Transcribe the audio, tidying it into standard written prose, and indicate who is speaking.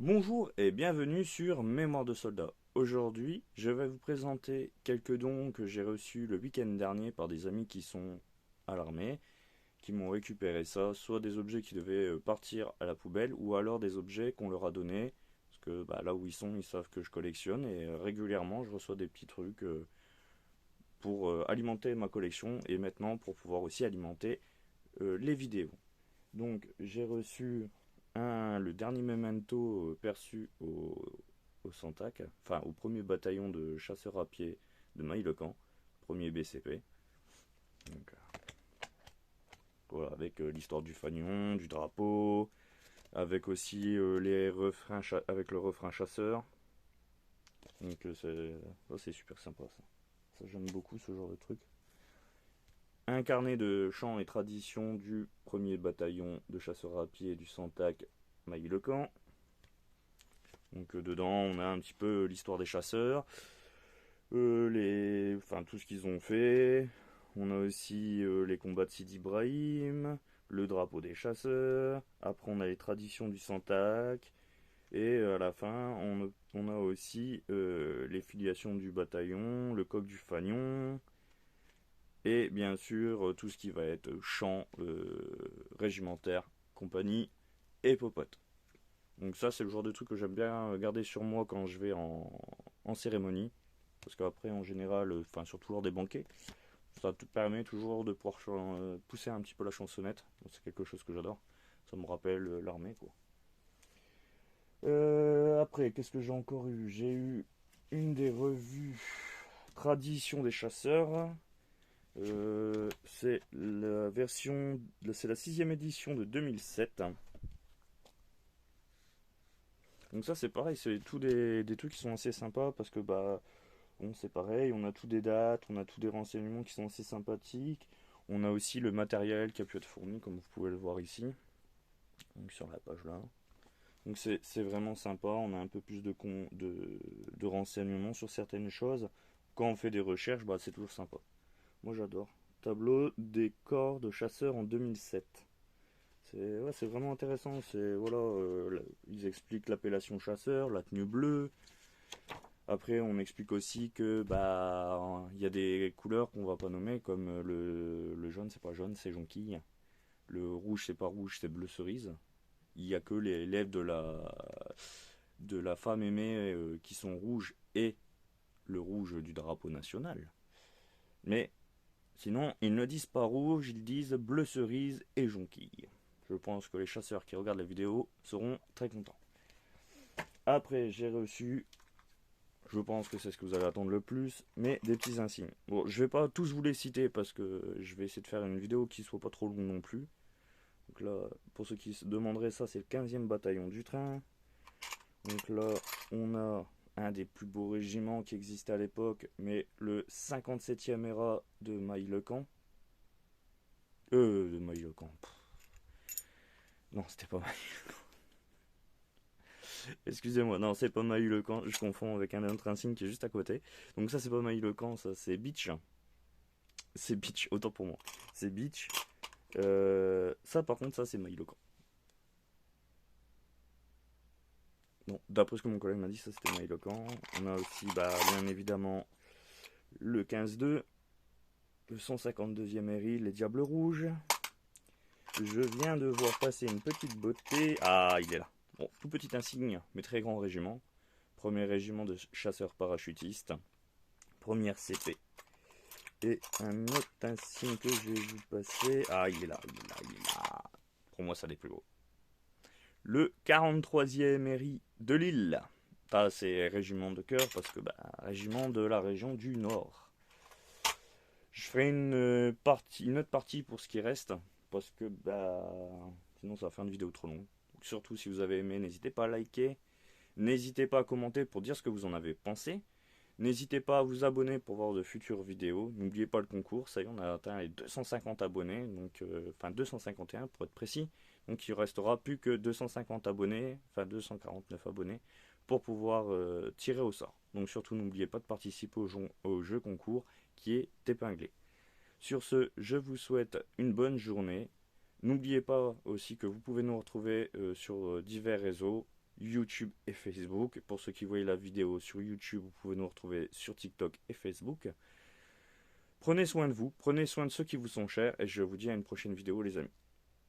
Speaker 1: Bonjour et bienvenue sur Mémoire de soldat. Aujourd'hui, je vais vous présenter quelques dons que j'ai reçus le week-end dernier par des amis qui sont à l'armée, qui m'ont récupéré ça, soit des objets qui devaient partir à la poubelle, ou alors des objets qu'on leur a donnés, parce que là où ils sont, ils savent que je collectionne, et régulièrement je reçois des petits trucs pour alimenter ma collection, et maintenant pour pouvoir aussi alimenter les vidéos. Donc j'ai reçu le dernier memento perçu au Santac, enfin au premier bataillon de chasseurs à pied de Maillocan, premier BCP. Donc, voilà, avec l'histoire du fanion, du drapeau, avec aussi avec le refrain chasseur. Donc c'est super sympa ça. Ça j'aime beaucoup ce genre de truc. Un carnet de chants et traditions du premier bataillon de chasseurs à pied du Santac Maillocan. Donc dedans, on a un petit peu l'histoire des chasseurs, enfin tout ce qu'ils ont fait. On a aussi les combats de Sidi Ibrahim, le drapeau des chasseurs. Après, on a les traditions du Santac. Et à la fin, on a aussi les filiations du bataillon, le coq du fanion. Et bien sûr, tout ce qui va être chant régimentaire, compagnie et popote. Donc ça, c'est le genre de truc que j'aime bien garder sur moi quand je vais en cérémonie. Parce qu'après, en général, enfin surtout lors des banquets, ça te permet toujours de pouvoir pousser un petit peu la chansonnette. C'est quelque chose que j'adore. Ça me rappelle l'armée, quoi. Après, qu'est-ce que j'ai encore eu? J'ai eu une des revues Tradition des chasseurs. C'est la sixième édition de 2007. Donc ça c'est pareil, c'est tous des trucs qui sont assez sympas parce que bon c'est pareil, on a tous des dates, on a tous des renseignements qui sont assez sympathiques. On a aussi le matériel qui a pu être fourni comme vous pouvez le voir ici, donc sur la page là. Donc c'est vraiment sympa, on a un peu plus de renseignements sur certaines choses. Quand on fait des recherches, c'est toujours sympa. Moi j'adore. Tableau des corps de chasseurs en 2007. C'est vraiment intéressant. Ils expliquent l'appellation chasseur, la tenue bleue. Après, on explique aussi que il y a des couleurs qu'on va pas nommer comme le jaune, c'est pas jaune, c'est jonquille. Le rouge, c'est pas rouge, c'est bleu cerise. Il y a que les lèvres de la femme aimée qui sont rouges et le rouge du drapeau national. Mais sinon, ils ne disent pas rouge, ils disent bleu cerise et jonquille. Je pense que les chasseurs qui regardent la vidéo seront très contents. Après, j'ai reçu, je pense que c'est ce que vous allez attendre le plus, mais des petits insignes. Bon, je vais pas tous vous les citer parce que je vais essayer de faire une vidéo qui soit pas trop longue non plus. Donc là, pour ceux qui se demanderaient ça, c'est le 15e bataillon du train. Donc là, on a un des plus beaux régiments qui existait à l'époque, mais le 57e ERA de Maillocan. De Maillocan. Non, c'était pas Maillocan. Excusez-moi, non, c'est pas Maillocan, je confonds avec un autre insigne qui est juste à côté. Donc ça, c'est pas Maillocan, ça, c'est Beach. C'est Beach, autant pour moi. C'est Beach. Ça, par contre, ça, c'est Maillocan. Bon, d'après ce que mon collègue m'a dit, ça, c'était Maillocan. On a aussi, bien évidemment, le 15-2, le 152e RI, les Diables Rouges. Je viens de voir passer une petite beauté. Ah, il est là. Bon, tout petit insigne, mais très grand régiment. Premier régiment de chasseurs parachutistes. Première CP. Et un autre insigne que j'ai vu passer. Ah, il est là, il est là, il est là. Pour moi, ça des plus gros. Le 43e RI de Lille. Ça, c'est régiment de cœur parce que, régiment de la région du Nord. Je ferai une autre partie pour ce qui reste parce que, sinon, ça va faire une vidéo trop longue. Donc, surtout si vous avez aimé, n'hésitez pas à liker. N'hésitez pas à commenter pour dire ce que vous en avez pensé. N'hésitez pas à vous abonner pour voir de futures vidéos. N'oubliez pas le concours, ça y est, on a atteint les 250 abonnés, donc enfin 251 pour être précis. Donc il ne restera plus que 250 abonnés, enfin 249 abonnés, pour pouvoir tirer au sort. Donc surtout n'oubliez pas de participer au jeu concours qui est épinglé. Sur ce, je vous souhaite une bonne journée. N'oubliez pas aussi que vous pouvez nous retrouver sur divers réseaux, YouTube et Facebook. Pour ceux qui voient la vidéo sur YouTube, vous pouvez nous retrouver sur TikTok et Facebook. Prenez soin de vous, prenez soin de ceux qui vous sont chers et je vous dis à une prochaine vidéo les amis.